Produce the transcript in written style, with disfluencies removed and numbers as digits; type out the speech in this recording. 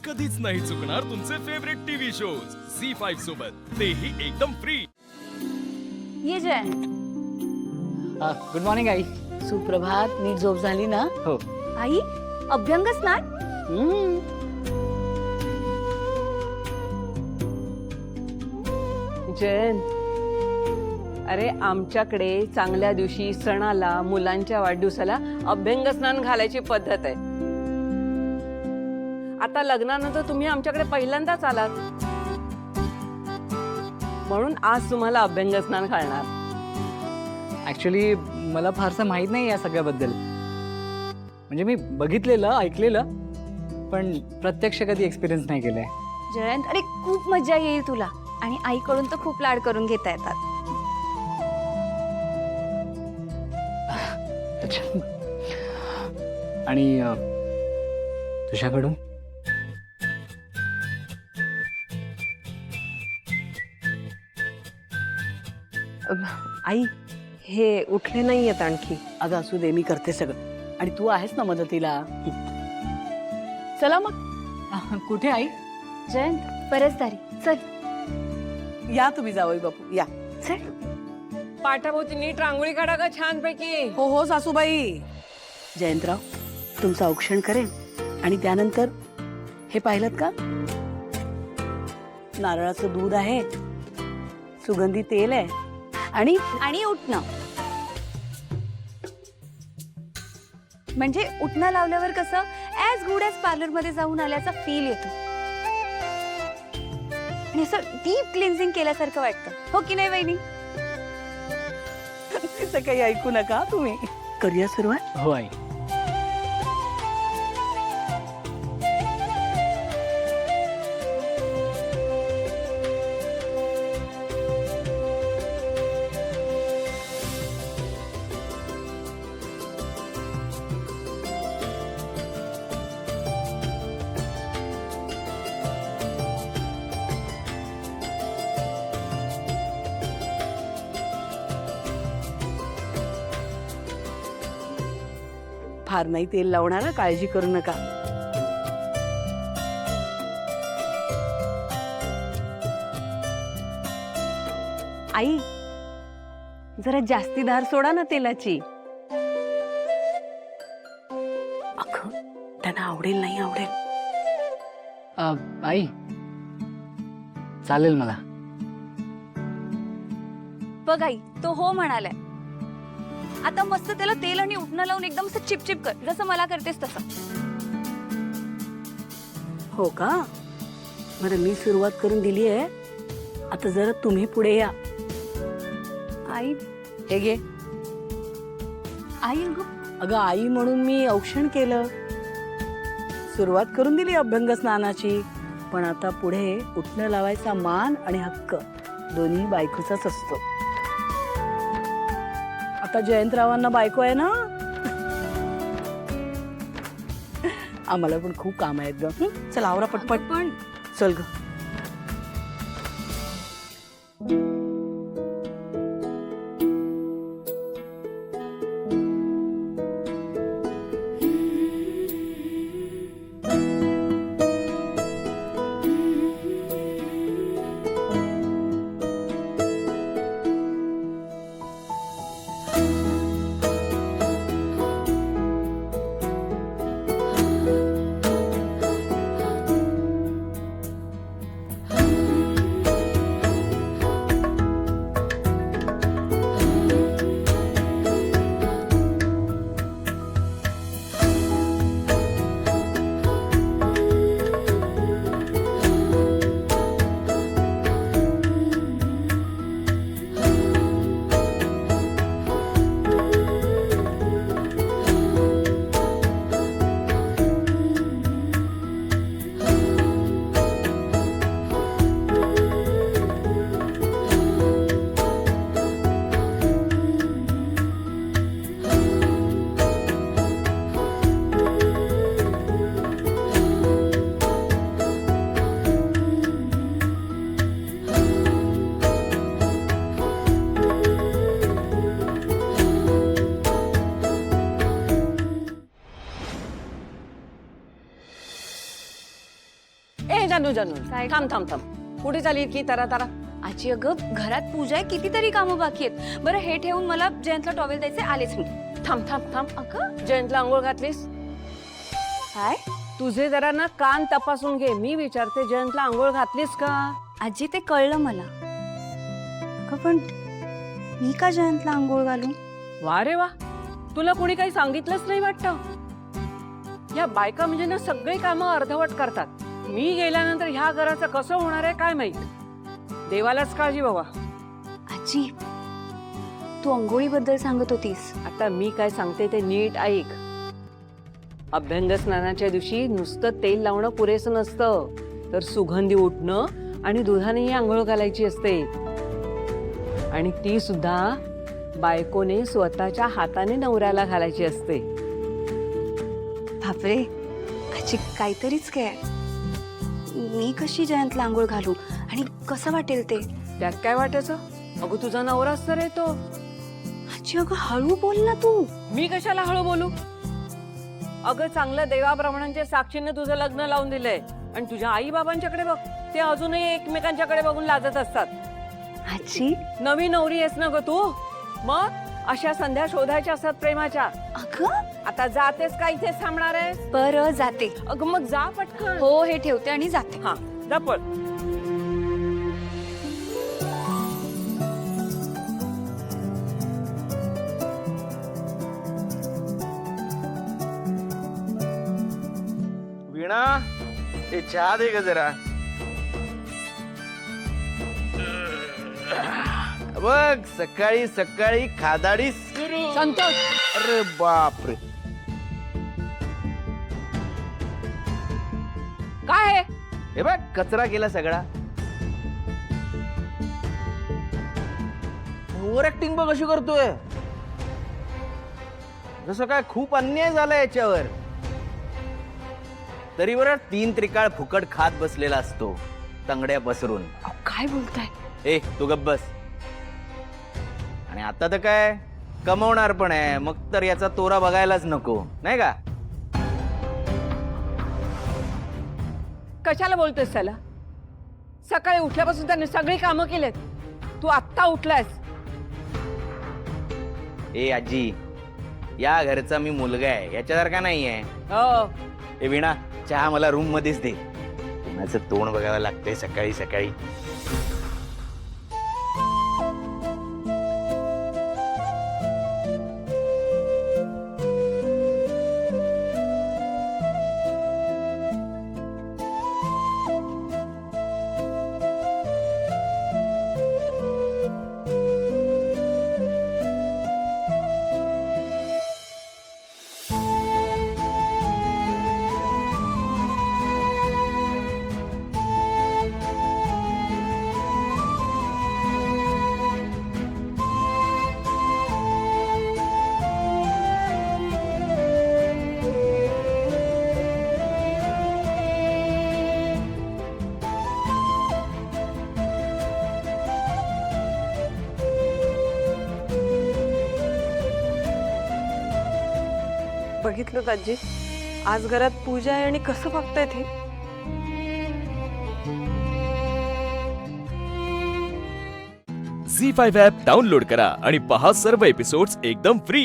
कधीच नाही चुकणार तुमचे फेवरेट टीव्ही शोज झी5 सोबत, तेही एकदम फ्री। ये जयंत। Good morning I. सुप्रभात। नीट झोप झाली ना? हो। आई, अभ्यंग स्नान? जयंत, अरे आमच्याकडे चांगल्या दिवशी सणाला मुलांच्या वाढदिवसाला अभ्यंग स्नान घालायची पद्धत आहे। आता लग्नानंतर तुम्ही आमच्याकडे पहिल्यांदाच आलात, म्हणून आज तुम्हाला अभ्यंग स्नान घालणार। ऍक्च्युली मला फारसं माहित नाही या सगळ्याबद्दल, म्हणजे मी बघितलेलं ऐकलेलं पण प्रत्यक्ष कधी एक्सपिरियन्स नाही केलंय। जयंत, अरे खूप मजा येईल तुला, आणि आईकडून तर खूप लाड करून घेता येतात। अच्छा, आणि तुझ्याकडून? आई, हे उठले नाही आहेत आणखी। अगं असू दे, मी करते सगळं, आणि तू आहेस ना मदतीला। चला मग। कुठे आई? जयंत, परसदारी चल। या तुम्ही जावई बापू, या। चल। पाठाभोवती नीट रांगोळी काढा ग छानपैकी। हो हो सासूबाई। जयंतराव तुमचं औक्षण करेन, आणि त्यानंतर हे पाहिलं का, नारळाचं दूध आहे, सुगंधी तेल आहे, आणि उठणं, म्हणजे उठणं लावल्यावर कसं ऍज गुड ऍज पार्लर मध्ये जाऊन आल्याचा फील येतो, आणि असं डीप क्लिन्झिंग केल्यासारखं वाटतं, हो की नाही वहिनी? तिचं काही ऐकू नका तुम्ही। करूया सुरुवात? हो आई। फार नाही तेल लावणार, काळजी करू नका। आई, जरा जास्ती धार सोडा ना तेलाची। अगं त्यांना आवडेल नाही आवडेल? आई चालेल मला। बघ आई, तो हो म्हणालाय। आता मस्त त्याला तेल आणि उठणं लावून एकदम असं चिपचिप कर, जसं मला करतेस तसं। हो का? बरं, मी सुरुवात करून दिली आहे, आता जरा तुम्ही पुढे या। आई, हे घे। आई अगं आई म्हणून मी औक्षण केलं, सुरुवात करून दिली अभ्यंग स्नानाची, पण आता पुढे उठणं लावायचा मान आणि हक्क दोन्ही बायकोचाच असतो। आता जयंतरावांना बायको आहे ना, आम्हाला पण खूप काम आहेत ग। चल आवरा पटपट। पण चल ग। ए जानू जानू काय? थांब थांब थांब कुठे चालली की तारा तारा? आजी अगं घरात पूजा आहे, कितीतरी कामं बाकी आहेत. बरं हे ठेवून मला जयंतला टॉवेल द्यायचे, आलेच मी. थांब थांब थांब. अगं जयंतला आंघोळ घातलीस? काय तुझे जरा ना कान तपासून घे. मी विचारते जयंतला आंघोळ घातलीस का? आजी ते कळलं मला. अगं पण मी का जयंतला आंघोळ घालू? वा रे वा, तुला कोणी काही सांगितलंच नाही वाटतं. या बायका म्हणजे ना सगळी कामं अर्धवट करतात. मी गेल्यानंतर ह्या घराचं कसं होणार आहे काय माहित. देवालाच काळजी बाबा. आजी तू अंघोळीबद्दल सांगत होतीस. आता मी काय सांगते ते नीट ऐक. अभ्यंग स्नानाच्या दिवशी नुसतं तेल लावणं पुरेसं नसतं, तर सुगंधी उठणं आणि दुधानेही आंघोळ घालायची असते. आणि ती सुद्धा बायकोने स्वतःच्या हाताने नवऱ्याला घालायची असते. बापरे आजी काहीतरीच काय. मी कशी जयंतला आंघोळ घालू आणि कसं वाटेल ते? त्यात काय वाटायचं? अगं तुझा नवराच तर येतो. आजी अगं हळू बोल ना तू. मी कशाला हळू बोलू? अगं चांगलं देवाब्राह्मणांच्या साक्षीने तुझं लग्न लावून दिलंय. आणि तुझ्या आई बाबांच्याकडे बघ, ते अजूनही एकमेकांच्याकडे बघून लाजत असतात. आजी नवी नवरी आहेस ना ग तू, मग अशा संध्या शोधायच्या असतात प्रेमाच्या. अगं आता जातेस का इथेच थांबणार आहेस? बरं जाते. अगं मग जा पटकन. हो हे ठेवते आणि जाते. हा जा पळ. वीणा हे चहा दे ग जरा. बघ सकाळी सकाळी खादाडी सुरू. संतोष, अरे बापरे, काय आहे? हे बघ कचरा केला सगळा. ओव्हर ऍक्टिंग बघ कशी करतोय, जसं काय खूप अन्याय झाला याच्यावर. तरी बरं 3 त्रिकाळ फुकट खात बसलेला असतो तंगड्या पसरून. काय बोलताय? ए तू गप्प बस. आणि आता तर काय कमवणार पण आहे, मग तर याचा तोरा बघायलाच नको, नाही का? कशाला बोलतोस त्याला? सकाळी उठल्यापासून त्याने सगळी कामं केलेत. तू आत्ता उठलायस. ए आजी, या घरचा मी मुलगा आहे, याच्यासारखा नाही आहे. हो, ए वीणा, चहा मला रूम मध्येच दे. कोणाचं तोंड बघावं लागतंय सकाळी सकाळी. बघितलं आजी, आज घरात पूजा आहे आणि कसं बघतायत हे. झी 5 ॲप डाउनलोड करा आणि पहा सर्व एपिसोड्स एकदम फ्री.